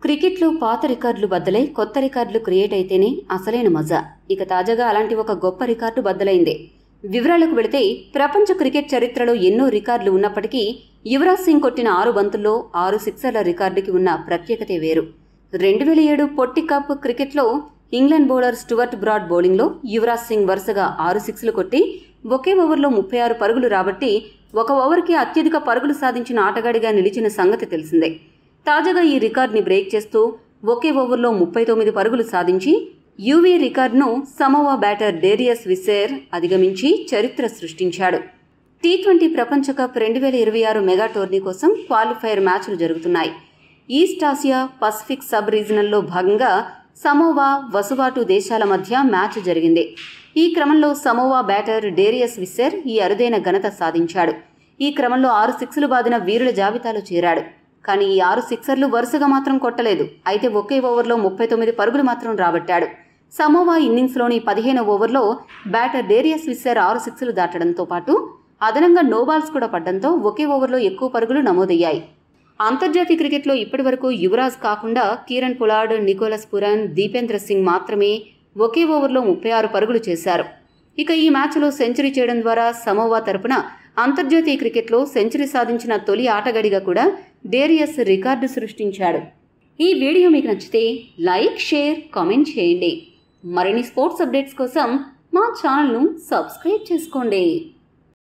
క్రికెట్లో పాత రికార్డులు బద్దలై కొత్త రికార్డులు క్రియేట్ అయితేనే అసలైన మజా. ఇక తాజాగా అలాంటి ఒక గొప్ప రికార్డు బద్దలైంది. వివరాలకు వెళితే ప్రపంచ క్రికెట్ చరిత్రలో ఎన్నో రికార్డులు ఉన్నప్పటికీ యువరాజ్ సింగ్ కొట్టిన 6 బంతుల్లో 6 సిక్సర్ల రికార్డుకి ఉన్న ప్రత్యేకతే వేరు. 2007 పొట్టి కప్ క్రికెట్లో ఇంగ్లాండ్ బౌలర్ స్టువర్ట్ బ్రాడ్ బౌలింగ్లో యువరాజ్ సింగ్ వరుసగా 6 సిక్స్లు కొట్టి ఒకే ఓవర్లో 36 పరుగులు రాబట్టి ఒక ఓవర్కి అత్యధిక పరుగులు సాధించిన ఆటగాడిగా నిలిచిన సంగతి తెలిసిందే. తాజాగా ఈ రికార్డుని బ్రేక్ చేస్తూ ఒకే ఓవర్లో 39 పరుగులు సాధించి యూవీ రికార్డును సమోవా బ్యాటర్ డేరియస్ విస్సేర్ అధిగమించి చరిత్ర సృష్టించాడు. టీ20 ప్రపంచ కప్ 2026 మెగా టోర్నీ కోసం క్వాలిఫైర్ మ్యాచ్లు జరుగుతున్నాయి. ఈస్ట్ ఆసియా పసిఫిక్ సబ్ రీజనల్లో భాగంగా సమోవా, వసువాటు దేశాల మధ్య మ్యాచ్ జరిగింది. ఈ క్రమంలో సమోవా బ్యాటర్ డేరియస్ విస్సేర్ ఈ అరుదైన ఘనత సాధించాడు. ఈ క్రమంలో 6 సిక్స్లు బాదిన వీరుల జాబితాలో చేరాడు. కానీ ఈ 6 సిక్సర్లు వరుసగా మాత్రం కొట్టలేదు. అయితే ఒకే ఓవర్లో 39 పరుగులు మాత్రం రాబట్టాడు. సమోవా ఇన్నింగ్స్లోని 15వ ఓవర్లో బ్యాటర్ డేరియస్ విస్సేర్ 6 సిక్స్లు దాటడంతో పాటు అదనంగా నోబాల్స్ కూడా పడ్డంతో ఒకే ఓవర్లో ఎక్కువ పరుగులు నమోదయ్యాయి. అంతర్జాతీయ క్రికెట్లో ఇప్పటివరకు యువరాజ్ కాకుండా Kieron Pollard, Nicholas Pooran, Dipendra Singh మాత్రమే ఒకే ఓవర్లో 36 పరుగులు చేశారు. ఇక ఈ మ్యాచ్లో సెంచరీ చేయడం ద్వారా సమోవా తరపున అంతర్జాతీయ క్రికెట్లో సెంచరీ సాధించిన తొలి ఆటగాడిగా కూడా డేరియస్ రికార్డు సృష్టించాడు. ఈ వీడియో మీకు నచ్చితే లైక్, షేర్, కామెంట్ చేయండి. మరిన్ని స్పోర్ట్స్ అప్డేట్స్ కోసం మా ఛానల్ను సబ్స్క్రైబ్ చేసుకోండి.